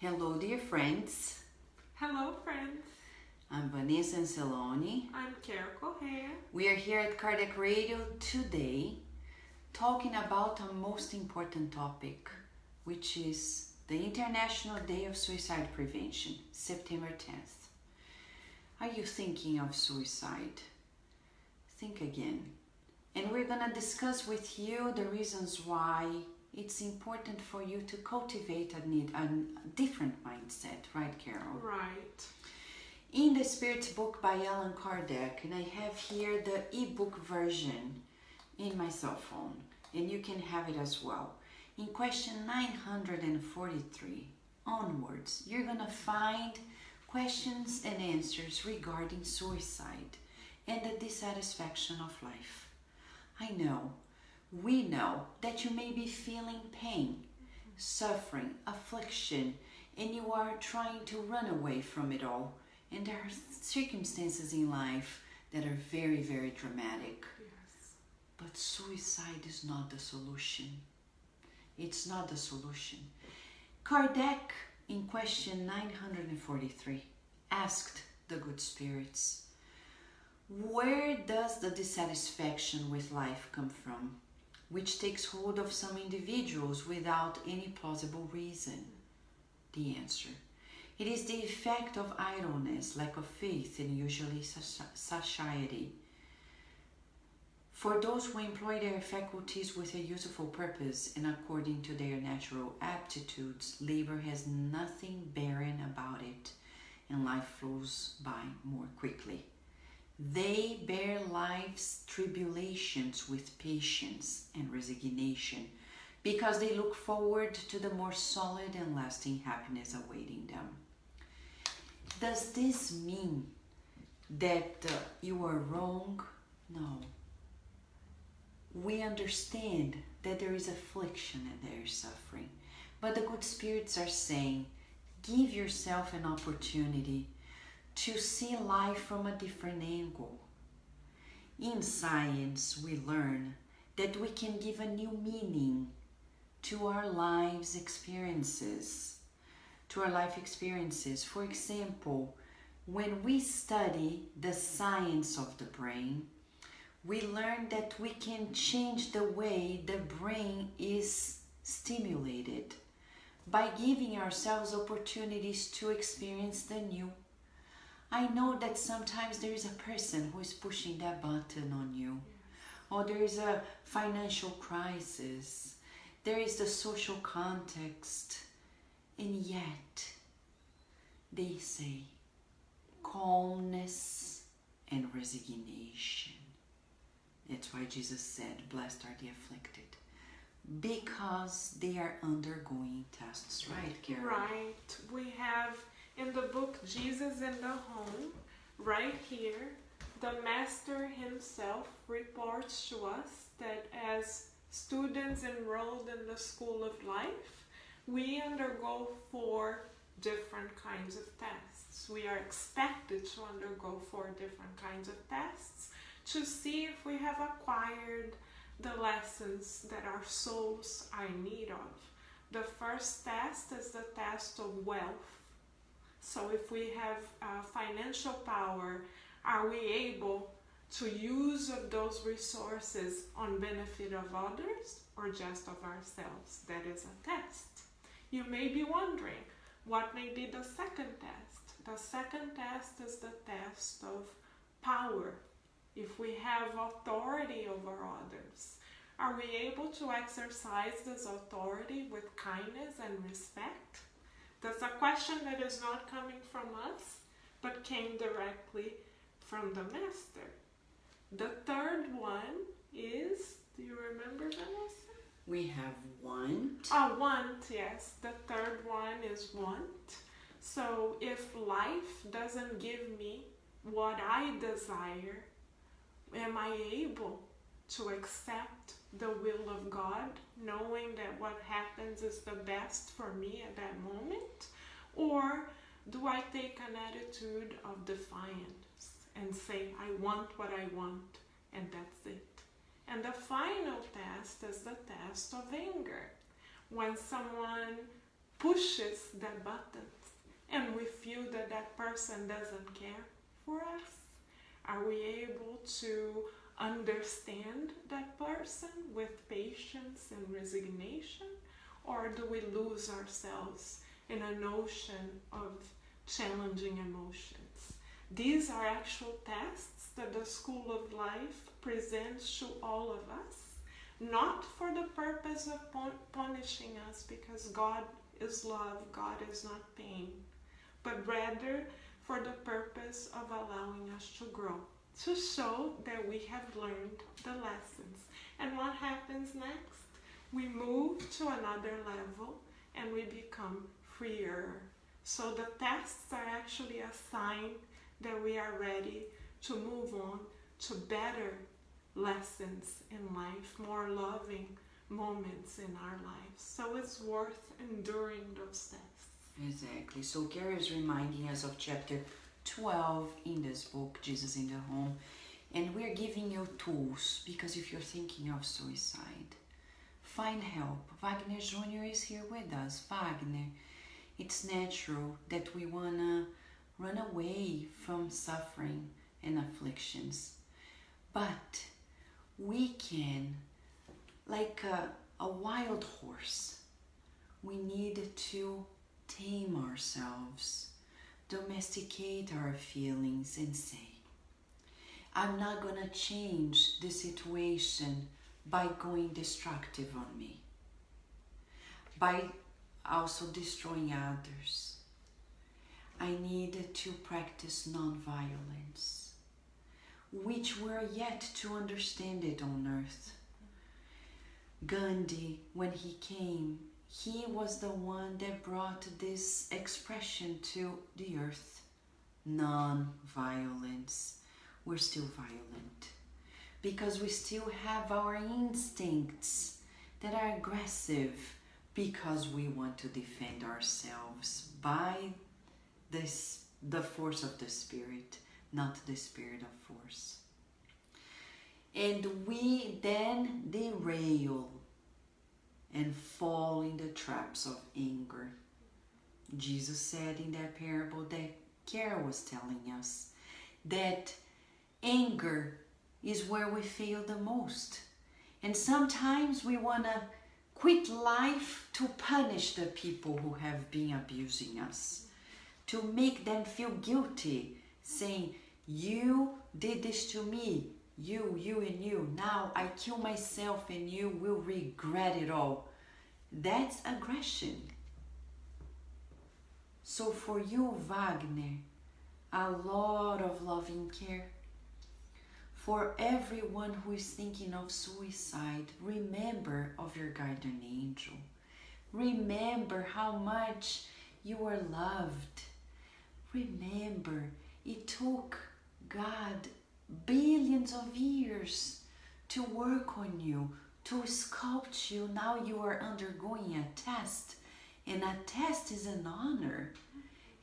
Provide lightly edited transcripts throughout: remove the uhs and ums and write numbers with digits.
Hello, dear friends. Hello, friends. I'm Vanessa Anceloni. I'm Carol Correa. We are here at Kardec Radio today talking about a most important topic, which is the International Day of Suicide Prevention, September 10th. Are you thinking of suicide? Think again. And we're going to discuss with you the reasons why it's important for you to cultivate a different mindset, right, Carol? Right. In the Spirit's book by Allan Kardec, and I have here the ebook version in my cell phone, and you can have it as well. In question 943 onwards, you're going to find questions and answers regarding suicide and the dissatisfaction of life. We know that you may be feeling pain, suffering, affliction, and you are trying to run away from it all. And there are circumstances in life that are very, very dramatic. Yes. But suicide is not the solution. It's not the solution. Kardec, in question 943, asked the good spirits, where does the dissatisfaction with life come from, which takes hold of some individuals without any plausible reason? The answer: it is the effect of idleness, lack of faith, and usually satiety. For those who employ their faculties with a useful purpose and according to their natural aptitudes, labor has nothing barren about it, and life flows by more quickly. They bear life's tribulations with patience and resignation, because they look forward to the more solid and lasting happiness awaiting them. Does this mean that you are wrong? No. We understand that there is affliction and there is suffering, but the good spirits are saying, give yourself an opportunity to see life from a different angle. In science, we learn that we can give a new meaning to our life's experiences. For example, when we study the science of the brain, we learn that we can change the way the brain is stimulated by giving ourselves opportunities to experience the new. I know that sometimes there is a person who is pushing that button on you, or there is a financial crisis, there is the social context, and yet they say calmness and resignation. That's why Jesus said, blessed are the afflicted, because they are undergoing tests, right, Carol? Right. We have in the book Jesus in the Home, right here, the Master himself reports to us that as students enrolled in the School of Life, we undergo 4 different kinds of tests. We are expected to undergo 4 different kinds of tests to see if we have acquired the lessons that our souls are in need of. The first test is the test of wealth. So if we have financial power, are we able to use of those resources on benefit of others or just of ourselves? That is a test. You may be wondering, what may be the second test? The second test is the test of power. If we have authority over others, are we able to exercise this authority with kindness and respect? That's a question that is not coming from us, but came directly from the Master. The third one is, do you remember, Vanessa? We have want. Want, yes. The third one is want. So if life doesn't give me what I desire, am I able to accept the will of God, knowing that what happens is the best for me at that moment? Or do I take an attitude of defiance and say, I want what I want, and that's it? And the final test is the test of anger. When someone pushes the buttons and we feel that that person doesn't care for us? Are we able to understand that person with patience and resignation? Or do we lose ourselves in an ocean of challenging emotions? These are actual tests that the School of Life presents to all of us, not for the purpose of punishing us, because God is love, God is not pain, but rather for the purpose of allowing us to grow, to show that we have learned the lessons. And what happens next? We move to another level and we become freer. So the tests are actually a sign that we are ready to move on to better lessons in life, more loving moments in our lives. So it's worth enduring those tests. Exactly. So Carrie is reminding us of chapter 12 in this book, Jesus in the Home. And we're giving you tools, because if you're thinking of suicide, find help. Wagner Jr. is here with us. Wagner, it's natural that we want to run away from suffering and afflictions. But we can, like a wild horse, we need to tame ourselves, domesticate our feelings and say, I'm not going to change the situation by going destructive on me, by also destroying others. I need to practice nonviolence, which we're yet to understand it on earth. Gandhi, when he came, he was the one that brought this expression to the earth. Non-violence. We're still violent because we still have our instincts that are aggressive, because we want to defend ourselves by the force of the Spirit, not the spirit of force. And we then derail and fall in the traps of anger. Jesus said in that parable that Carol was telling us, that anger is where we fail the most. And sometimes we want to quit life to punish the people who have been abusing us, to make them feel guilty, saying, you did this to me, you and you. Now I kill myself and you will regret it all. That's aggression. So for you, Wagner, a lot of loving care. For everyone who is thinking of suicide, remember of your guardian angel. Remember how much you are loved. Remember, it took God billions of years to work on you, to sculpt you. Now you are undergoing a test, and a test is an honor.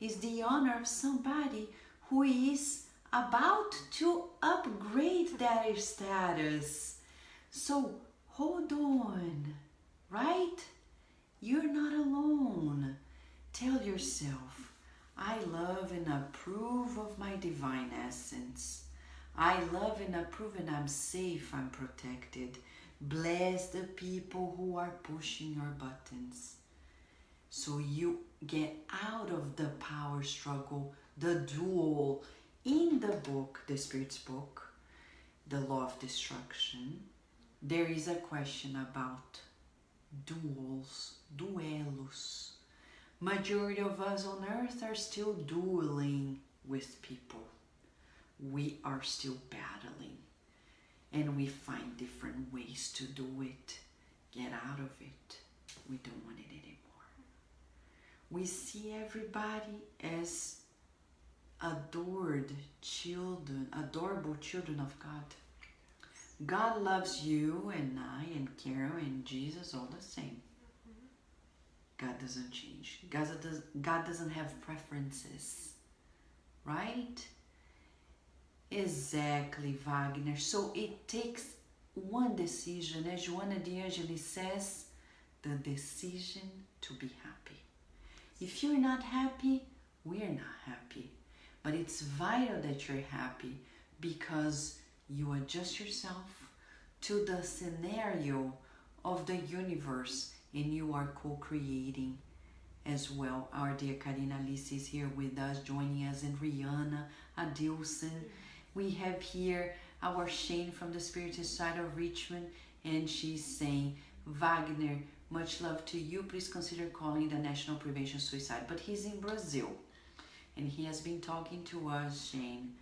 It's the honor of somebody who is about to upgrade their status. So hold on, right? You're not alone. Tell yourself, I love and approve of my divine essence. I love and approve, and I'm safe, I'm protected. Bless the people who are pushing your buttons. So you get out of the power struggle, the duel. In the book, the Spirit's book, The Law of Destruction, there is a question about duelos. Majority of us on earth are still dueling with people. We are still battling, and we find different ways to do it. Get out of it. We don't want it anymore. We see everybody as adorable children of God. God loves you and I and Carol and Jesus all the same. God doesn't change. God doesn't have preferences, right? Exactly, Wagner. So it takes one decision, as Joana de Angelis says, the decision to be happy. If you're not happy, we're not happy. But it's vital that you're happy because you adjust yourself to the scenario of the universe and you are co-creating as well. Our dear Karina Alice is here with us, joining us, and Rihanna, Adilson. We have here our Shane from the spiritual side of Richmond, and she's saying, Wagner, much love to you. Please consider calling the National Prevention Suicide. But he's in Brazil, and he has been talking to us, Shane,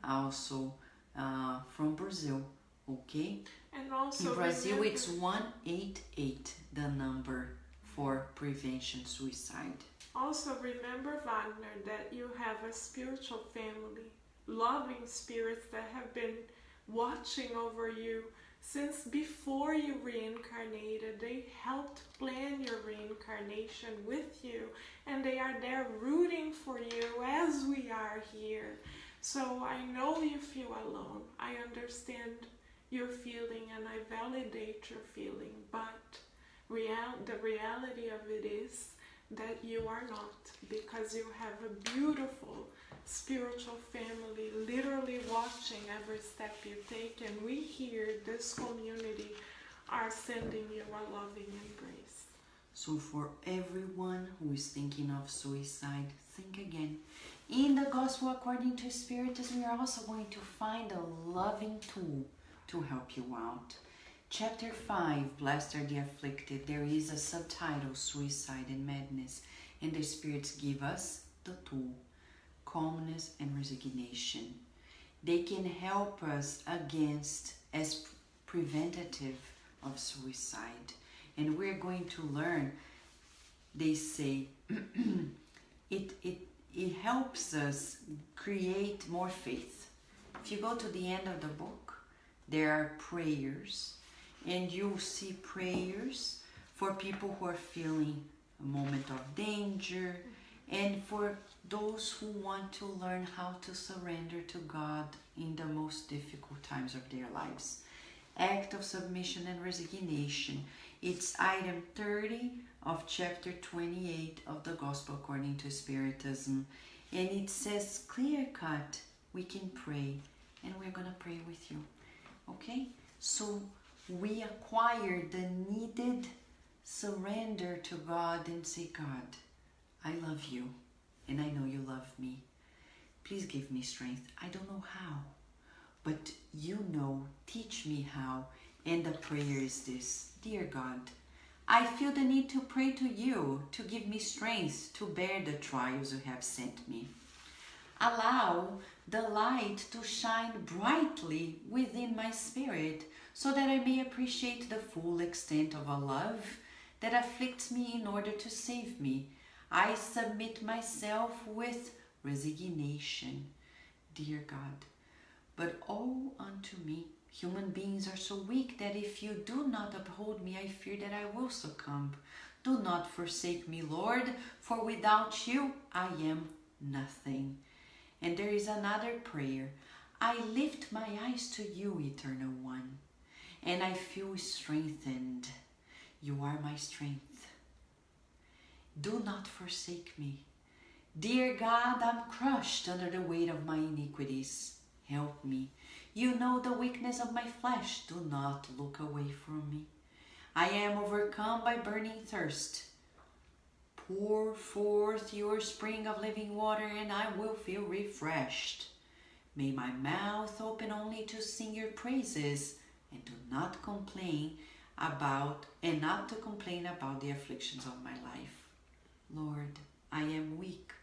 also from Brazil, okay? And also in Brazil, it's 188, the number for prevention suicide. Also remember, Wagner, that you have a spiritual family, loving spirits that have been watching over you since before you reincarnated. They helped plan your reincarnation with you, and they are there rooting for you as we are here. So I know you feel alone. I understand your feeling and I validate your feeling, but the reality of it is that you are not, because you have a beautiful spiritual family literally watching every step you take, and we here, this community, are sending you a loving embrace. So for everyone who is thinking of suicide, think again. In the Gospel According to Spiritism, we are also going to find a loving tool to help you out. Chapter 5, Blessed are the Afflicted, there is a subtitle, Suicide and Madness, and the spirits give us the tool, calmness and resignation. They can help us against as preventative of suicide. And we're going to learn, they say, it helps us create more faith. If you go to the end of the book, there are prayers, and you'll see prayers for people who are feeling a moment of danger, and for those who want to learn how to surrender to God in the most difficult times of their lives. Act of Submission and Resignation. It's item 30 of chapter 28 of the Gospel According to Spiritism. And it says clear cut, we can pray, and we're going to pray with you. Okay? So we acquire the needed surrender to God and say, God, I love you, and I know you love me. Please give me strength. I don't know how, but you know, teach me how. And the prayer is this: Dear God, I feel the need to pray to you to give me strength to bear the trials you have sent me. Allow the light to shine brightly within my spirit so that I may appreciate the full extent of a love that afflicts me in order to save me. I submit myself with resignation, dear God. But oh, unto me, human beings are so weak that if you do not uphold me, I fear that I will succumb. Do not forsake me, Lord, for without you I am nothing. And there is another prayer. I lift my eyes to you, Eternal One, and I feel strengthened. You are my strength. Do not forsake me. Dear God, I'm crushed under the weight of my iniquities. Help me. You know the weakness of my flesh. Do not look away from me. I am overcome by burning thirst. Pour forth your spring of living water, and I will feel refreshed. May my mouth open only to sing your praises, and do not complain about the afflictions of my life. Lord, I am weak,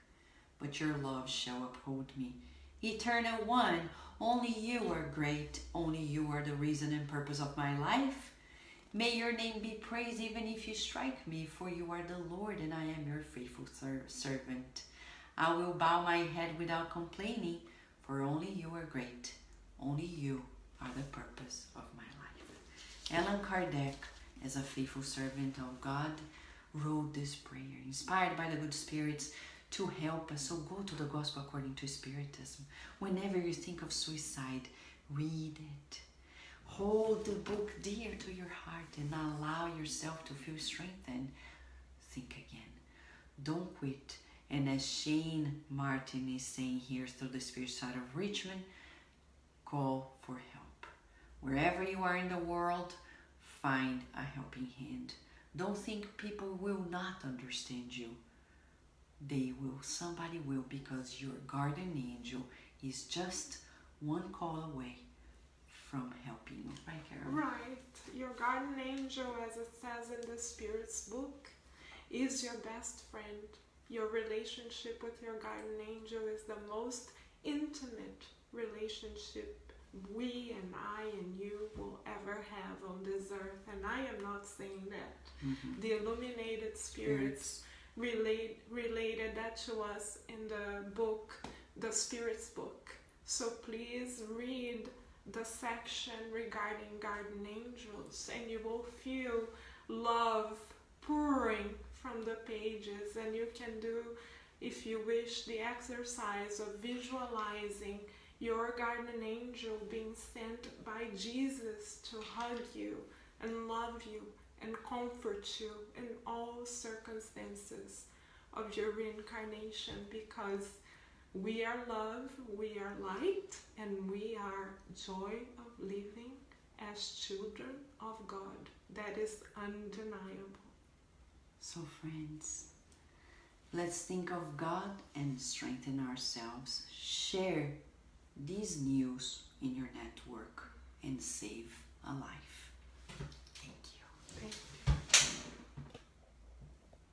but your love shall uphold me. Eternal One, only you are great. Only you are the reason and purpose of my life. May your name be praised even if you strike me, for you are the Lord and I am your faithful servant. I will bow my head without complaining, for only you are great. Only you are the purpose of my life. Allan Kardec, as a faithful servant of God, wrote this prayer, inspired by the good spirits to help us. So go to the Gospel According to Spiritism. Whenever you think of suicide, read it. Hold the book dear to your heart and allow yourself to feel strengthened. Think again. Don't quit. And as Shane Martin is saying here through the Spirit Side of Richmond, call for help. Wherever you are in the world, find a helping hand. Don't think people will not understand you. They will. Somebody will, because your guardian angel is just one call away from helping you. Right, Carol? Right. Your guardian angel, as it says in the Spirit's book, is your best friend. Your relationship with your guardian angel is the most intimate relationship we and I and you will ever have on this earth. And I am not saying that. Mm-hmm. The illuminated spirits related that to us in the book, the Spirit's book. So please read the section regarding guardian angels, and you will feel love pouring from the pages. And you can do, if you wish, the exercise of visualizing your guardian angel being sent by Jesus to hug you and love you and comfort you in all circumstances of your reincarnation, because we are love, we are light, and we are joy of living as children of God. That is undeniable. So friends, let's think of God and strengthen ourselves. Share these news in your network and save a life.